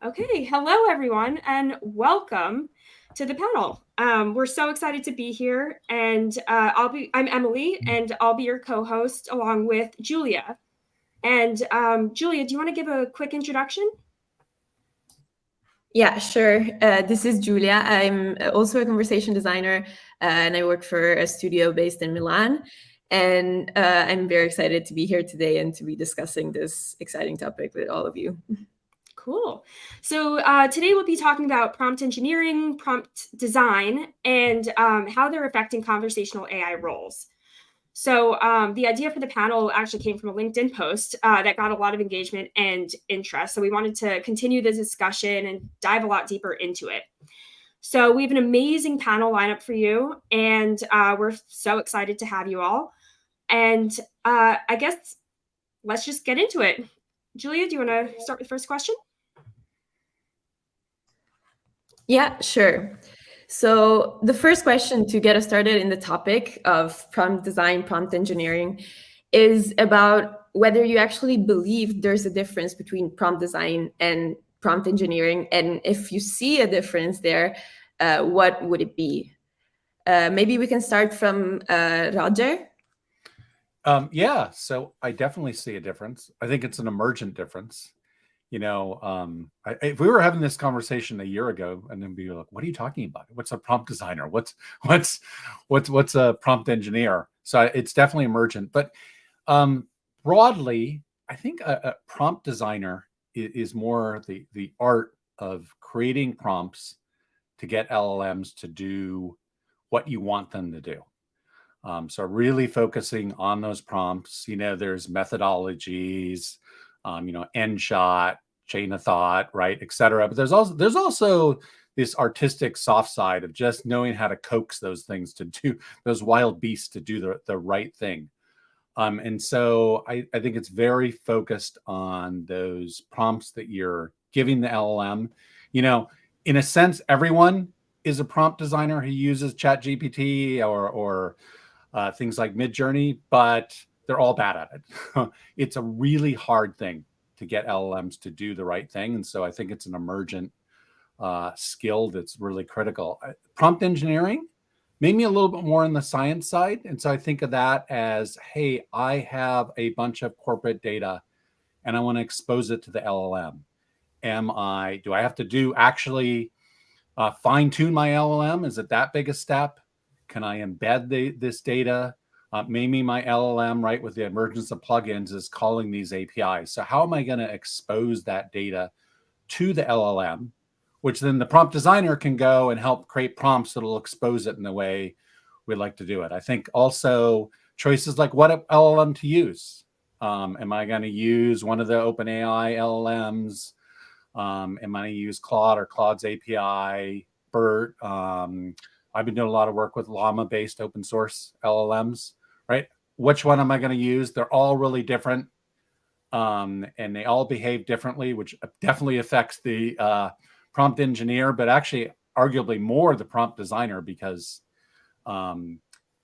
Okay, hello everyone, and welcome to the panel. We're so excited to be here, and I'm Emily, and I'll be your co-host along with Giulia. And Giulia, do you want to give a quick introduction? Yeah, sure. This is Giulia. I'm also a conversation designer, and I work for a studio based in Milan. And I'm very excited to be here today and to be discussing this exciting topic with all of you. Cool. So today we'll be talking about prompt engineering, prompt design, and how they're affecting conversational AI roles. So the idea for the panel actually came from a LinkedIn post that got a lot of engagement and interest. So we wanted to continue the discussion and dive a lot deeper into it. So we have an amazing panel lineup for you, and we're so excited to have you all. And I guess let's just get into it. Giulia, do you want to start with the first question? Yeah, sure. So the first question to get us started in the topic of prompt design, prompt engineering is about whether you actually believe there's a difference between prompt design and prompt engineering. And if you see a difference there, what would it be? Maybe we can start from Roger. Yeah, so I definitely see a difference. I think it's an emergent difference. If we were having this conversation a year ago, and then be like, "What are you talking about? What's a prompt designer? What's a prompt engineer?" So it's definitely emergent. But broadly, I think a prompt designer is more the art of creating prompts to get LLMs to do what you want them to do. So really focusing on those prompts. There's methodologies, end shot, chain of thought, right, et cetera. But there's also this artistic soft side of just knowing how to coax those things to do, those wild beasts to do the right thing. And so I think it's very focused on those prompts that you're giving the LLM. In a sense, everyone is a prompt designer who uses ChatGPT or things like Midjourney, but they're all bad at it. It's a really hard thing to get LLMs to do the right thing. And so I think it's an emergent skill that's really critical. Prompt engineering, maybe a little bit more on the science side. And so I think of that as, hey, I have a bunch of corporate data and I want to expose it to the LLM. Do I have to actually fine tune my LLM? Is it that big a step? Can I embed this data? Maybe my LLM, right, with the emergence of plugins, is calling these APIs. So how am I going to expose that data to the LLM, which then the prompt designer can go and help create prompts that will expose it in the way we'd like to do it. I think also choices like what LLM to use. Am I going to use one of the OpenAI LLMs? Am I going to use Claude or Claude's API, BERT? I've been doing a lot of work with llama-based open source LLMs, right? Which one am I going to use? They're all really different, and they all behave differently, which definitely affects the prompt engineer, but actually arguably more the prompt designer, because the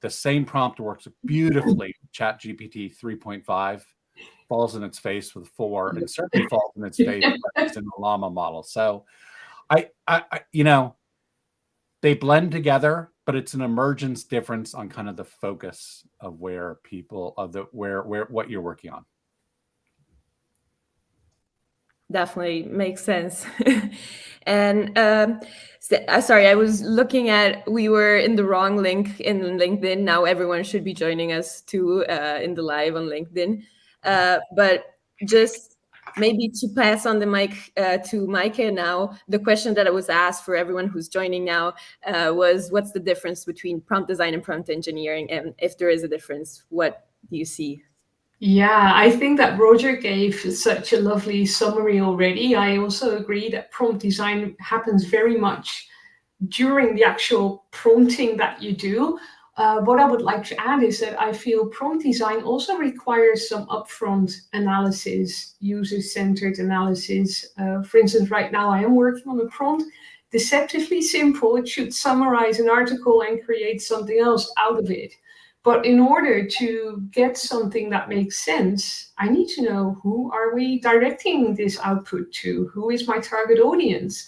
same prompt works beautifully. ChatGPT 3.5 falls in its face with 4, and certainly falls in its face in the llama model. So I they blend together, but it's an emergence difference on kind of the focus of where what you're working on. Definitely makes sense. And sorry, I was looking we were in the wrong link in LinkedIn. Now everyone should be joining us too in the live on LinkedIn. But just maybe to pass on the mic to Maaike now, the question that I was asked for everyone who's joining now was, what's the difference between prompt design and prompt engineering? And if there is a difference, what do you see? Yeah, I think that Roger gave such a lovely summary already. I also agree that prompt design happens very much during the actual prompting that you do. What I would like to add is that I feel prompt design also requires some upfront analysis, user-centered analysis. For instance, right now I am working on a prompt, deceptively simple. It should summarize an article and create something else out of it. But in order to get something that makes sense, I need to know, who are we directing this output to? Who is my target audience?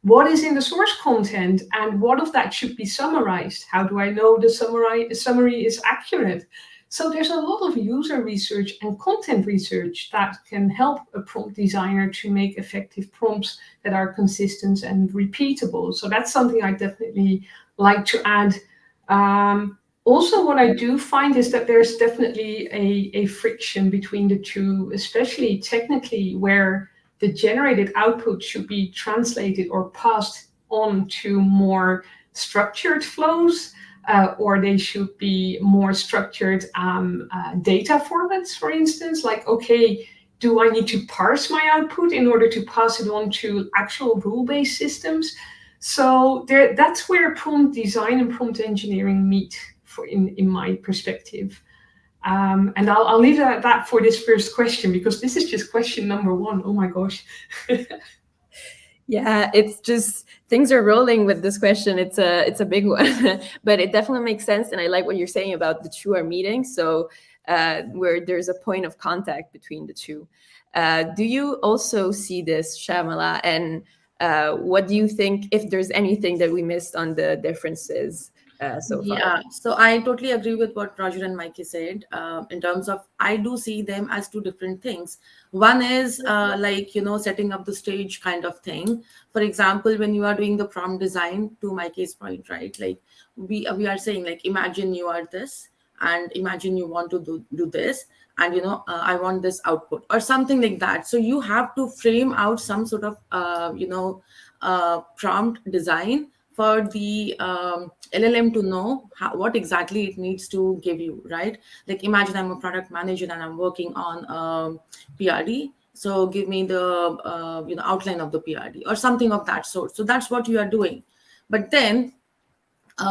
What is in the source content, and what of that should be summarized? How do I know the summary is accurate? So there's a lot of user research and content research that can help a prompt designer to make effective prompts that are consistent and repeatable. So that's something I definitely like to add. Also, what I do find is that there's definitely a friction between the two, especially technically, where the generated output should be translated or passed on to more structured flows, or they should be more structured data formats, for instance. Like, okay, do I need to parse my output in order to pass it on to actual rule-based systems? So that's where prompt design and prompt engineering meet, in my perspective. And I'll leave it at that for this first question, because this is just question number 1. Oh my gosh. Yeah, it's just things are rolling with this question. It's a big one, but it definitely makes sense. And I like what you're saying about the two are meeting. So where there's a point of contact between the two. Do you also see this, Shyamala? And what do you think, if there's anything that we missed on the differences so far? Yeah, so I totally agree with what Roger and Maaike said. In terms of, I do see them as two different things. One is like, setting up the stage kind of thing. For example, when you are doing the prompt design, to Maaike's point, right? Like we are saying, like, imagine you are this, and imagine you want to do this, and I want this output or something like that. So you have to frame out some sort of prompt design for the LLM to know what exactly it needs to give you, right? Like, imagine I'm a product manager and I'm working on PRD. So give me the outline of the PRD or something of that sort. So that's what you are doing. But then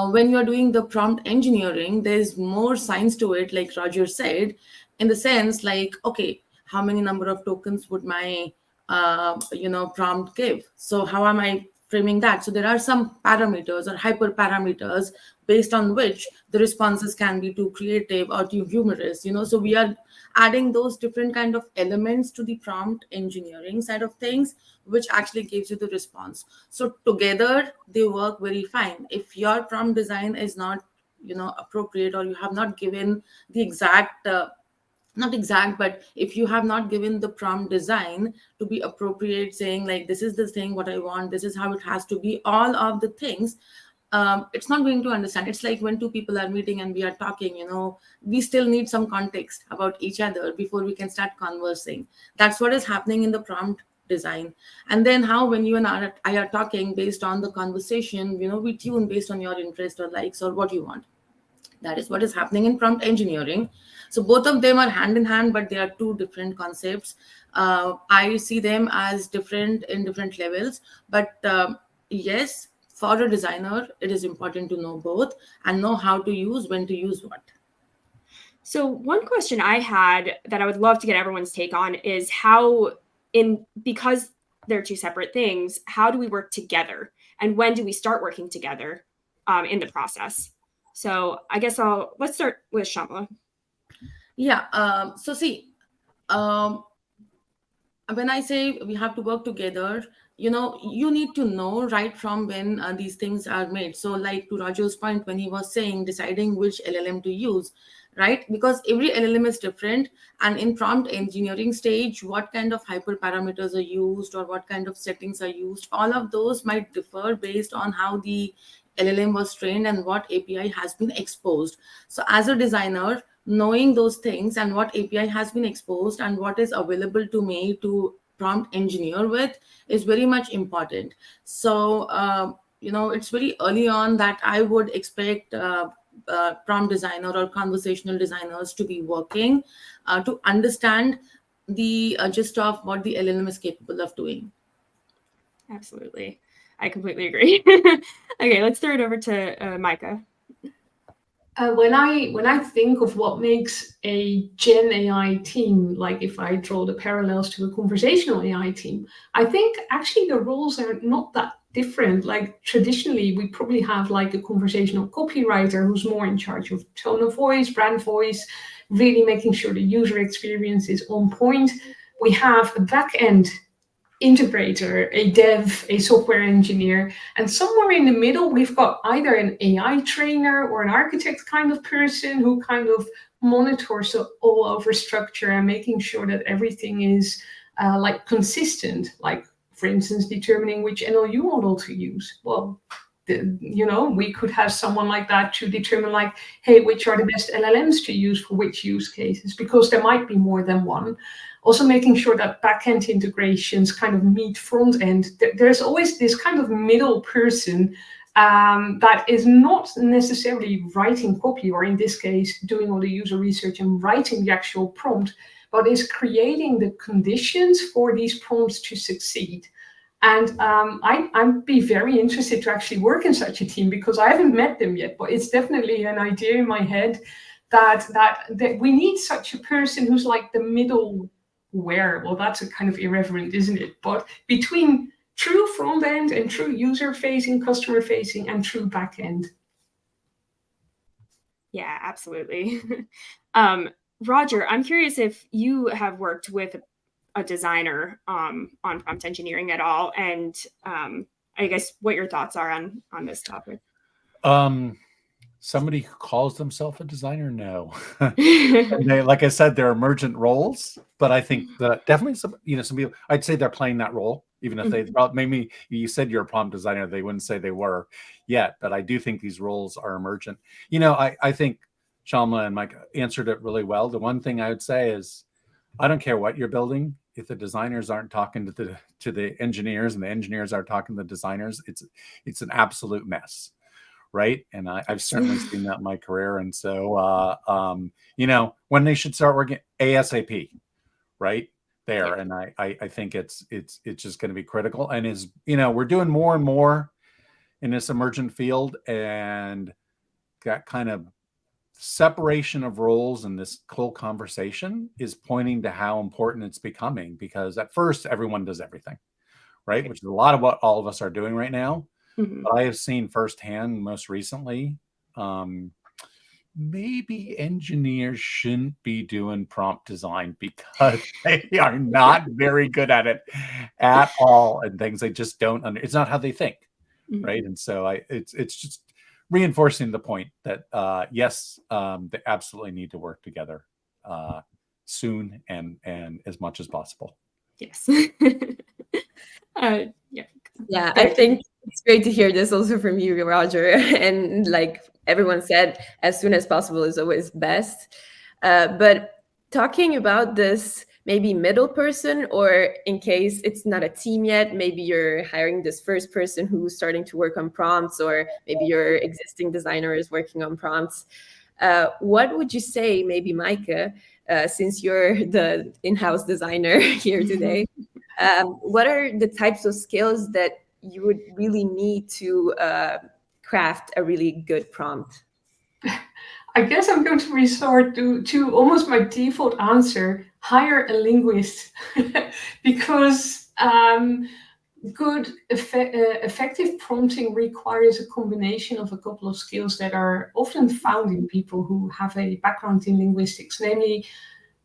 when you're doing the prompt engineering, there's more science to it, like Roger said, in the sense like, okay, how many number of tokens would my prompt give? So how am I framing that? So there are some parameters or hyperparameters based on which the responses can be too creative or too humorous. So we are adding those different kind of elements to the prompt engineering side of things, which actually gives you the response. So together they work very fine. If your prompt design is not appropriate, or you have not given the exact not exact, but if you have not given the prompt design to be appropriate, saying like, this is the thing what I want, this is how it has to be, all of the things, it's not going to understand. It's like when two people are meeting and we are talking, we still need some context about each other before we can start conversing. That's what is happening in the prompt design. And then how, when you and I are talking, based on the conversation, we tune based on your interest or likes or what you want. That is what is happening in prompt engineering. So both of them are hand in hand, but they are two different concepts. I see them as different in different levels. But yes, for a designer, it is important to know both and know how to use, when to use what. So one question I had that I would love to get everyone's take on is because they're two separate things, how do we work together? And when do we start working together in the process? So I guess let's start with Shyamala. Yeah. So see, when I say we have to work together, you need to know right from when these things are made. So like to Roger's point, when he was saying deciding which LLM to use, right? Because every LLM is different. And in prompt engineering stage, what kind of hyperparameters are used or what kind of settings are used, all of those might differ based on how the LLM was trained and what API has been exposed. So as a designer, knowing those things and what API has been exposed and what is available to me to prompt engineer with is very much important. So, it's very early on that I would expect prompt designer or conversational designers to be working to understand the gist of what the LLM is capable of doing. Absolutely. I completely agree. Okay, let's throw it over to Maaike. When I think of what makes a Gen AI team, like if I draw the parallels to a conversational AI team, I think actually the roles are not that different. Like traditionally, we probably have like a conversational copywriter who's more in charge of tone of voice, brand voice, really making sure the user experience is on point. We have a back-end integrator, a dev, a software engineer, and somewhere in the middle, we've got either an AI trainer or an architect kind of person who kind of monitors the all over structure and making sure that everything is like consistent, like for instance, determining which NLU model to use. Well, we could have someone like that to determine like, hey, which are the best LLMs to use for which use cases, because there might be more than one. Also making sure that backend integrations kind of meet front end. There's always this kind of middle person that is not necessarily writing copy, or in this case, doing all the user research and writing the actual prompt, but is creating the conditions for these prompts to succeed. And I'd be very interested to actually work in such a team, because I haven't met them yet, but it's definitely an idea in my head that we need such a person who's like the middle where, well, that's a kind of irreverent, isn't it? But between true front end and true user facing, customer facing, and true back end. Yeah, absolutely. Roger, I'm curious if you have worked with a designer on prompt engineering at all, and I guess what your thoughts are on this topic. Somebody who calls themselves a designer, no. They, like I said, they're emergent roles, but I think that definitely some people, I'd say they're playing that role, even if they, well, maybe you said you're a prompt designer, they wouldn't say they were yet, but I do think these roles are emergent. I think Shyamala and Mike answered it really well. The one thing I would say is, I don't care what you're building. If the designers aren't talking to the engineers and the engineers aren't talking to the designers, it's an absolute mess. Right. And I've certainly seen that in my career. And so, when they should start working ASAP, right there. And I think it's just going to be critical. And we're doing more and more in this emergent field, and that kind of separation of roles in this whole conversation is pointing to how important it's becoming, because at first everyone does everything, right? Which is a lot of what all of us are doing right now. But I have seen firsthand, most recently, maybe engineers shouldn't be doing prompt design because they are not very good at it at all, and things they just don't it's not how they think, right? And so it's just reinforcing the point that yes, they absolutely need to work together soon and as much as possible. Yes. Yeah, I think it's great to hear this also from you, Roger. And like everyone said, as soon as possible is always best. But talking about this maybe middle person, or in case it's not a team yet, maybe you're hiring this first person who's starting to work on prompts, or maybe your existing designer is working on prompts. What would you say, maybe Maaike, since you're the in-house designer here today, what are the types of skills that you would really need to craft a really good prompt? I guess I'm going to resort to almost my default answer: hire a linguist, because good effective prompting requires a combination of a couple of skills that are often found in people who have a background in linguistics, namely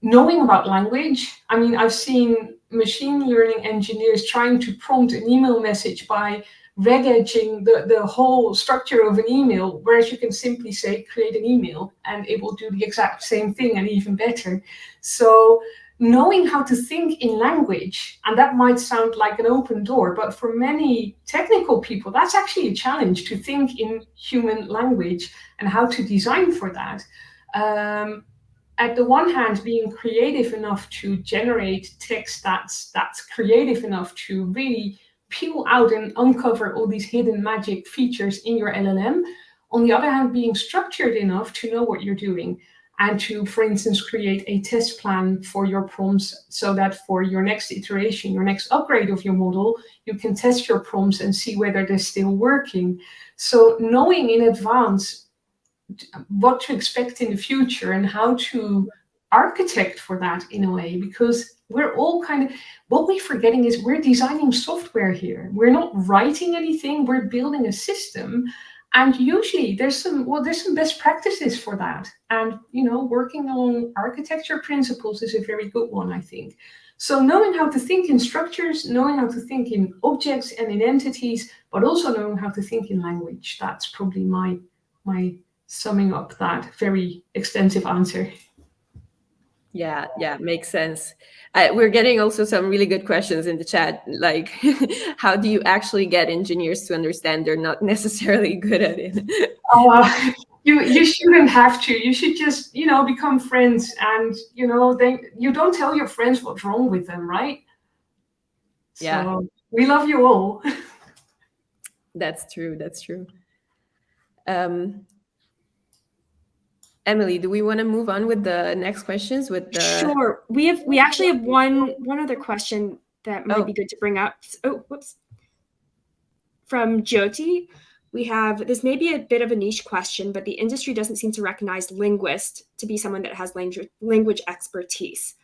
knowing about language. I mean, I've seen machine learning engineers trying to prompt an email message by regegging the whole structure of an email, whereas you can simply say, create an email, and it will do the exact same thing and even better. So knowing how to think in language, and that might sound like an open door, but for many technical people, that's actually a challenge, to think in human language and how to design for that. At the one hand, being creative enough to generate text that's creative enough to really peel out and uncover all these hidden magic features in your LLM. On the other hand, being structured enough to know what you're doing, and to, for instance, create a test plan for your prompts, so that for your next iteration, your next upgrade of your model, you can test your prompts and see whether they're still working. So knowing in advance what to expect in the future and how to architect for that in a way, because we're all kind of, what we're forgetting is we're designing software here. We're not writing anything, we're building a system. And usually there's some best practices for that. And, working on architecture principles is a very good one, I think. So knowing how to think in structures, knowing how to think in objects and in entities, but also knowing how to think in language. That's probably my summing up that very extensive answer. Yeah, makes sense. We're getting also some really good questions in the chat, like how do you actually get engineers to understand they're not necessarily good at it? You shouldn't have to. You should just, become friends, and then you don't tell your friends what's wrong with them, right? Yeah. So we love you all. That's true. Emily, do we want to move on with the next questions? Sure. We actually have one other question that might be good to bring up. Oh, whoops. From Jyoti, we have, this may be a bit of a niche question, but the industry doesn't seem to recognize linguist to be someone that has language expertise.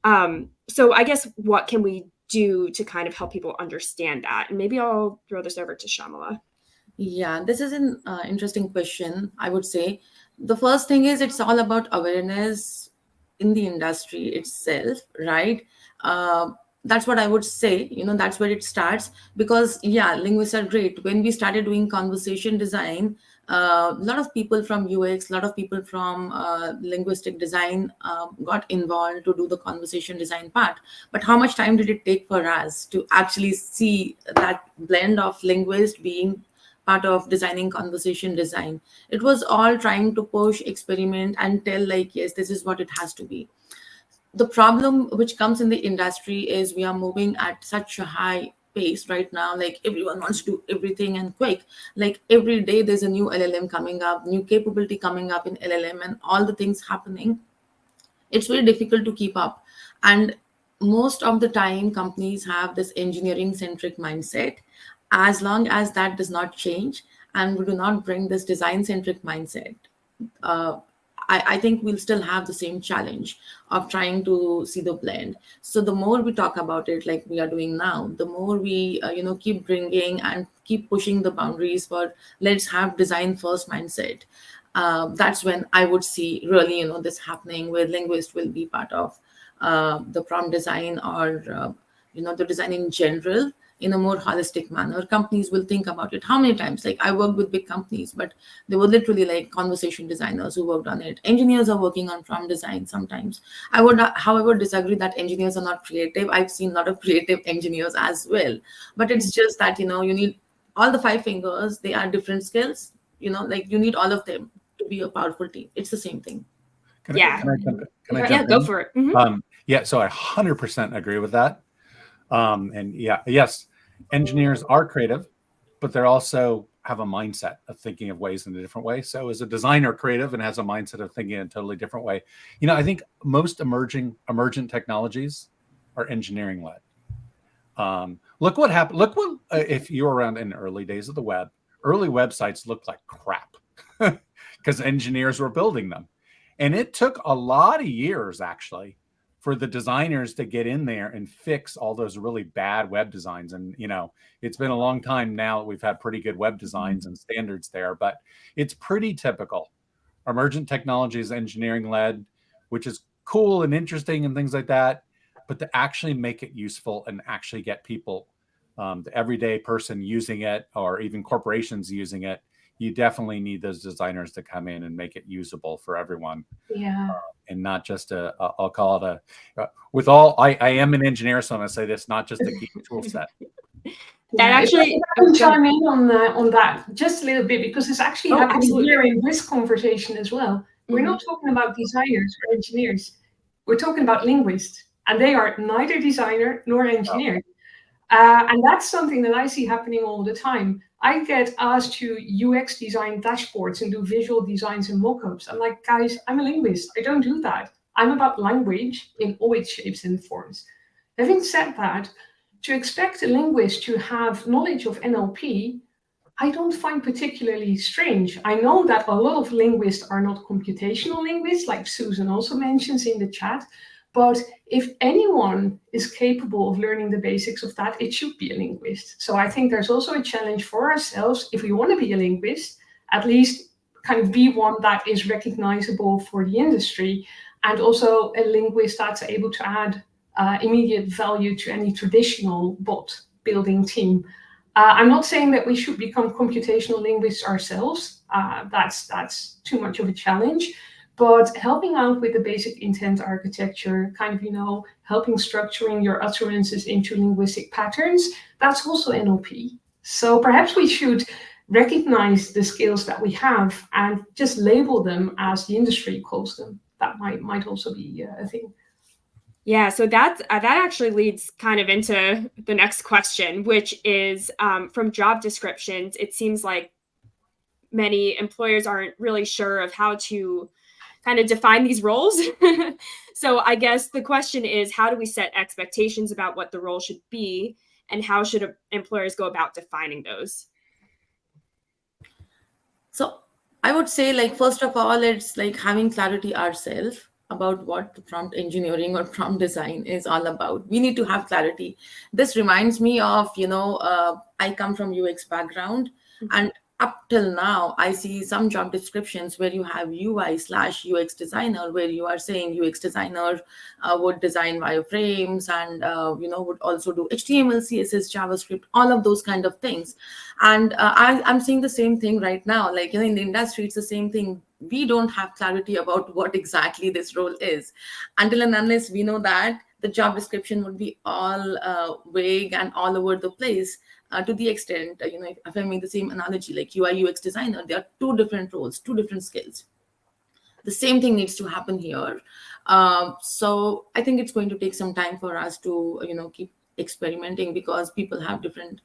So I guess what can we do to kind of help people understand that? And maybe I'll throw this over to Shyamala. Yeah, this is an interesting question, I would say. The first thing is it's all about awareness in the industry itself, right? That's what I would say, that's where it starts. Because, yeah, linguists are great. When we started doing conversation design, a lot of people from UX, a lot of people from linguistic design got involved to do the conversation design part. But how much time did it take for us to actually see that blend of linguist being part of designing conversation design? It was all trying to push, experiment, and tell, like, yes, this is what it has to be. The problem which comes in the industry is we are moving at such a high pace right now. Like, everyone wants to do everything and quick. Like, every day there's a new LLM coming up, new capability coming up in LLM, and all the things happening. It's very difficult to keep up. And most of the time companies have this engineering centric mindset. As long as that does not change and we do not bring this design centric mindset, I think we'll still have the same challenge of trying to see the blend. So the more we talk about it, like we are doing now, the more we keep bringing and keep pushing the boundaries for let's have design first mindset. That's when I would see really this happening, where linguists will be part of the prompt design, or the design in general, in a more holistic manner. Companies will think about it. How many times, like, I worked with big companies, but they were literally like conversation designers who worked on it. Engineers are working on prompt design sometimes. I would, however, disagree that engineers are not creative. I've seen a lot of creative engineers as well, but it's just that, you need all the 5 fingers. They are different skills, like you need all of them to be a powerful team. It's the same thing. Can I jump in? Go for it. Mm-hmm. So I 100% agree with that. And yes, engineers are creative, but they also have a mindset of thinking of ways in a different way. So as a designer, creative and has a mindset of thinking in a totally different way. I think most emergent technologies are engineering led. Look what happened. Look what, if you were around in the early days of the web, early websites looked like crap because engineers were building them. And it took a lot of years, actually, for the designers to get in there and fix all those really bad web designs. And, it's been a long time now that we've had pretty good web designs and standards there, but it's pretty typical. Emergent technology is engineering led, which is cool and interesting and things like that. But to actually make it useful and actually get people, the everyday person using it, or even corporations using it, you definitely need those designers to come in and make it usable for everyone. Yeah. And not just I'll call it I am an engineer, so I'm going to say this, not just a geek tool set. That actually, if I can chime in on that just a little bit, because it's actually happening here in this conversation as well. We're not talking about designers or engineers. We're talking about linguists, and they are neither designer nor engineer. And that's something that I see happening all the time. I get asked to UX design dashboards and do visual designs and mockups. I'm like, guys, I'm a linguist. I don't do that. I'm about language in all its shapes and forms. Having said that, to expect a linguist to have knowledge of NLP, I don't find particularly strange. I know that a lot of linguists are not computational linguists, like Susan also mentions in the chat, But if anyone is capable of learning the basics of that, it should be a linguist. So I think there's also a challenge for ourselves, if we want to be a linguist, at least kind of be one that is recognizable for the industry, and also a linguist that's able to add immediate value to any traditional bot building team. I'm not saying that we should become computational linguists ourselves. That's too much of a challenge. But helping out with the basic intent architecture, kind of, helping structuring your utterances into linguistic patterns, that's also NLP. So perhaps we should recognize the skills that we have and just label them as the industry calls them. That might also be a thing. Yeah, so that actually leads kind of into the next question, which is from job descriptions. It seems like many employers aren't really sure of how to kind of define these roles. So I guess the question is, how do we set expectations about what the role should be, and how should employers go about defining those? So I would say, like, first of all, it's like having clarity ourselves about what the prompt engineering or prompt design is all about. We need to have clarity. This reminds me of, I come from UX background, and up till now, I see some job descriptions where you have UI/UX designer, where you are saying UX designer would design wireframes and, would also do HTML, CSS, JavaScript, all of those kind of things. And I'm seeing the same thing right now. Like, in the industry, it's the same thing. We don't have clarity about what exactly this role is. Until and unless we know that, the job description would be all vague and all over the place. To the extent, if I make the same analogy, like UI UX designer, there are two different roles, two different skills. The same thing needs to happen here. So I think it's going to take some time for us to, keep experimenting, because people have different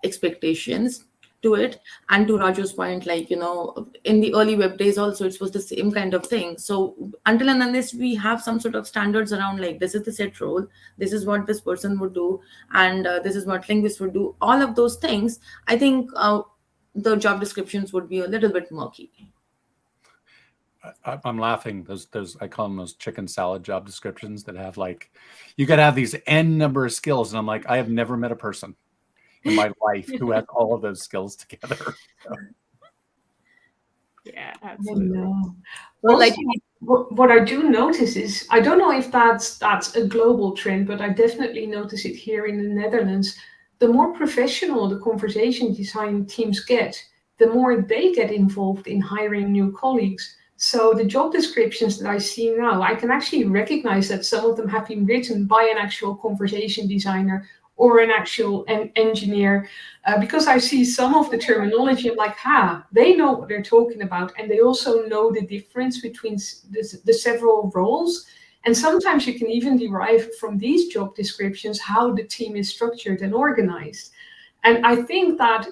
expectations to it. And to Roger's point, like, in the early web days also, it was the same kind of thing. So until and unless we have some sort of standards around, like, this is the set role, this is what this person would do, and this is what linguists would do, all of those things, I think the job descriptions would be a little bit murky. I'm laughing. Those I call them those chicken salad job descriptions that have, like, you got to have these n number of skills, and I'm like, I have never met a person in my life who has all of those skills together. So. Yeah, absolutely. Well, like, what I do notice is, I don't know if that's a global trend, but I definitely notice it here in the Netherlands. The more professional the conversation design teams get, the more they get involved in hiring new colleagues. So the job descriptions that I see now, I can actually recognize that some of them have been written by an actual conversation designer or an actual engineer, because I see some of the terminology, I'm like, they know what they're talking about, and they also know the difference between the several roles. And sometimes you can even derive from these job descriptions how the team is structured and organized. And I think that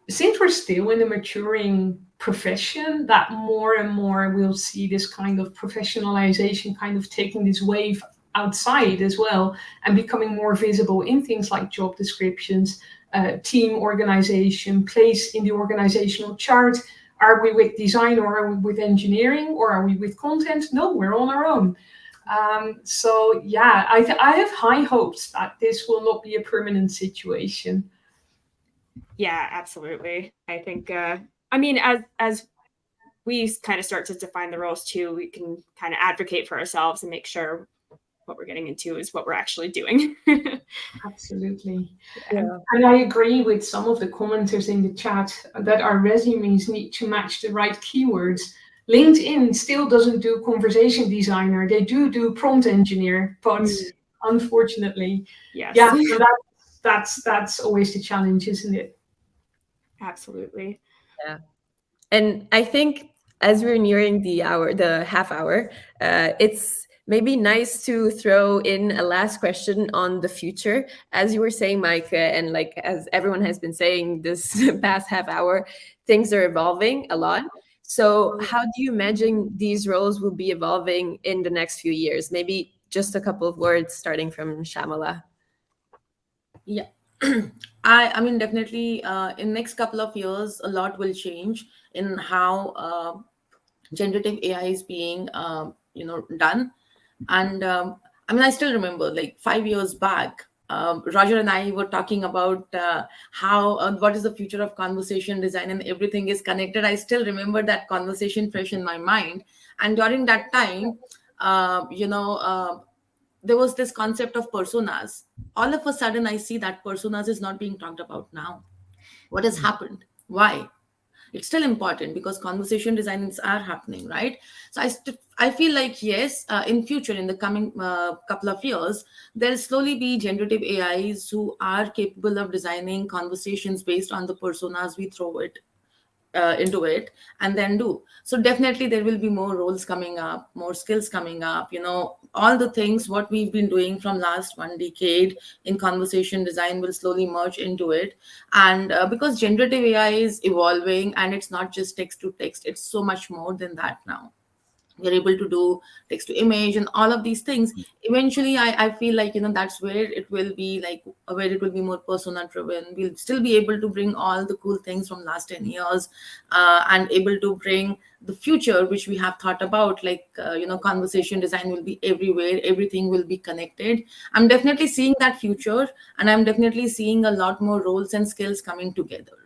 since we're still in a maturing profession, that more and more we'll see this kind of professionalization kind of taking this wave outside as well, and becoming more visible in things like job descriptions, team organization, place in the organizational chart. Are we with design, or are we with engineering, or are we with content? No, we're on our own. So yeah, I have high hopes that this will not be a permanent situation. Yeah, absolutely. I think, I mean, as we kind of start to define the roles too, we can kind of advocate for ourselves and make sure what we're getting into is what we're actually doing. Absolutely. Yeah. And I agree with some of the commenters in the chat that our resumes need to match the right keywords. LinkedIn still doesn't do conversation designer. They do prompt engineer, but unfortunately, Yes. yeah, that's always the challenge, isn't it? Absolutely. Yeah. And I think as we're nearing the half hour, it's maybe nice to throw in a last question on the future. As you were saying, Maaike, and like as everyone has been saying this past half hour, things are evolving a lot. So how do you imagine these roles will be evolving in the next few years? Maybe just a couple of words starting from Shyamala. Yeah. I mean, definitely in next couple of years, a lot will change in how generative AI is being, done. And I mean, I still remember like 5 years back, Roger and I were talking about how what is the future of conversation design, and everything is connected. I still remember that conversation fresh in my mind. And during that time, there was this concept of personas. All of a sudden, I see that personas is not being talked about now. What has happened? Why? It's still important because conversation designs are happening, right? So I feel like, yes, in future, in the coming couple of years, there'll slowly be generative AIs who are capable of designing conversations based on the personas we throw it into it and then do. So definitely there will be more roles coming up, more skills coming up, all the things what we've been doing from last 1 decade in conversation design will slowly merge into it. And because generative AI is evolving, and it's not just text to text, it's so much more than that now. We're able to do text to image and all of these things. Eventually, I feel like, that's where it will be like, where it will be more persona driven. We'll still be able to bring all the cool things from last 10 years and able to bring the future, which we have thought about, like, conversation design will be everywhere. Everything will be connected. I'm definitely seeing that future, and I'm definitely seeing a lot more roles and skills coming together.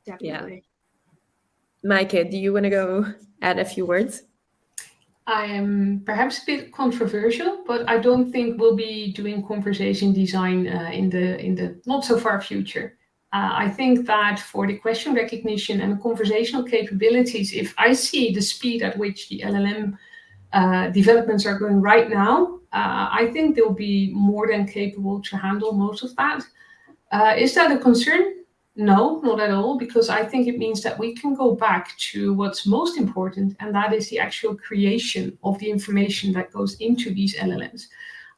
Definitely. Maaike, do you want to go add a few words? I am perhaps a bit controversial, but I don't think we'll be doing conversation design in the not so far future. I think that for the question recognition and conversational capabilities, if I see the speed at which the LLM developments are going right now, I think they'll be more than capable to handle most of that. Is that a concern? No, not at all, because I think it means that we can go back to what's most important, and that is the actual creation of the information that goes into these LLMs.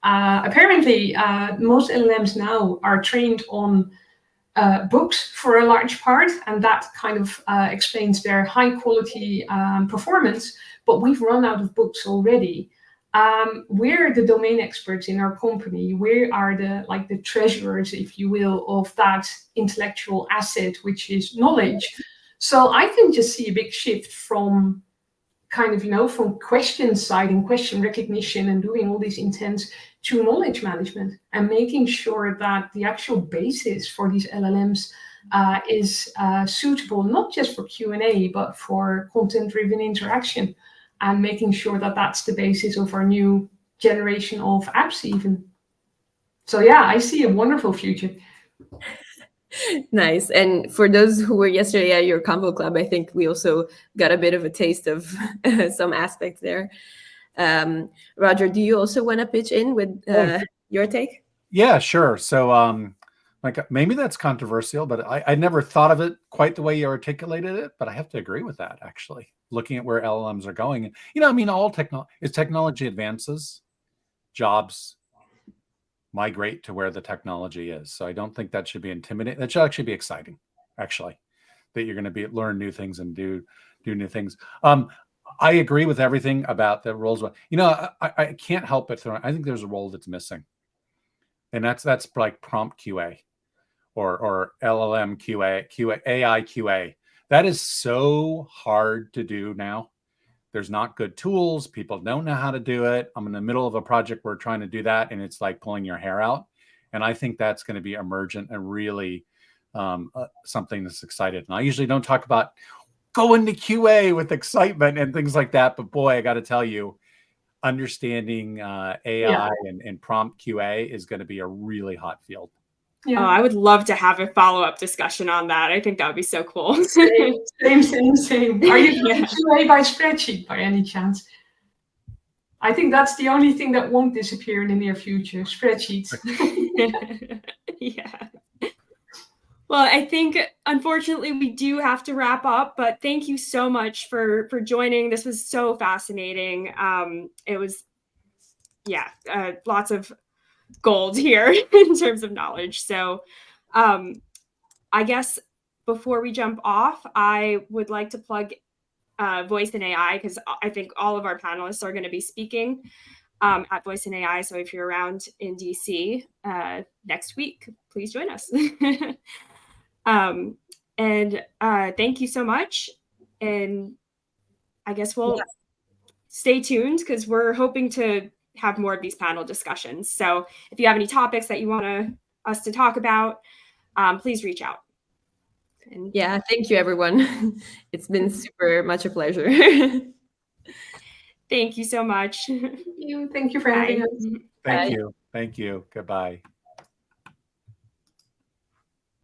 Apparently, most LLMs now are trained on books for a large part, and that kind of explains their high quality performance, but we've run out of books already. We're the domain experts in our company. We are the treasurers, if you will, of that intellectual asset, which is knowledge. So I can just see a big shift from from question side and question recognition and doing all these intents to knowledge management and making sure that the actual basis for these LLMs is suitable, not just for Q&A, but for content-driven interaction, and making sure that that's the basis of our new generation of apps even. So yeah, I see a wonderful future. Nice. And for those who were yesterday at your Convo Club, I think we also got a bit of a taste of some aspects there. Roger, do you also want to pitch in with your take? Yeah, sure. So like maybe that's controversial, but I never thought of it quite the way you articulated it, but I have to agree with that, actually, looking at where LLMs are going. I mean, as technology advances, jobs migrate to where the technology is. So I don't think that should be intimidating. That should actually be exciting, actually, that you're going to learn new things and do new things. I agree with everything about the roles. I can't help but I think there's a role that's missing, and that's like prompt QA or LLM QA, AI QA. That is so hard to do now. There's not good tools. People don't know how to do it. I'm in the middle of a project where we're trying to do that, and it's like pulling your hair out. And I think that's going to be emergent and really something that's exciting. And I usually don't talk about going to QA with excitement and things like that. But boy, I got to tell you, understanding AI and prompt QA is going to be a really hot field. Yeah. Oh, I would love to have a follow-up discussion on that. I think that would be so cool. Same. Are you doing QA by spreadsheet by any chance? I think that's the only thing that won't disappear in the near future, spreadsheets. Yeah. Well, I think, unfortunately, we do have to wrap up, but thank you so much for joining. This was so fascinating. It was, lots of gold here in terms of knowledge. So I guess before we jump off, I would like to plug Voice and AI, because I think all of our panelists are going to be speaking at Voice and AI. So if you're around in DC next week, please join us. And thank you so much. And I guess we'll stay tuned because we're hoping to have more of these panel discussions. So if you have any topics that you want us to talk about, please reach out. And yeah, thank you, everyone. It's been super much a pleasure. thank you so much. Thank you for having Bye. us. Thank you. Thank you. Goodbye.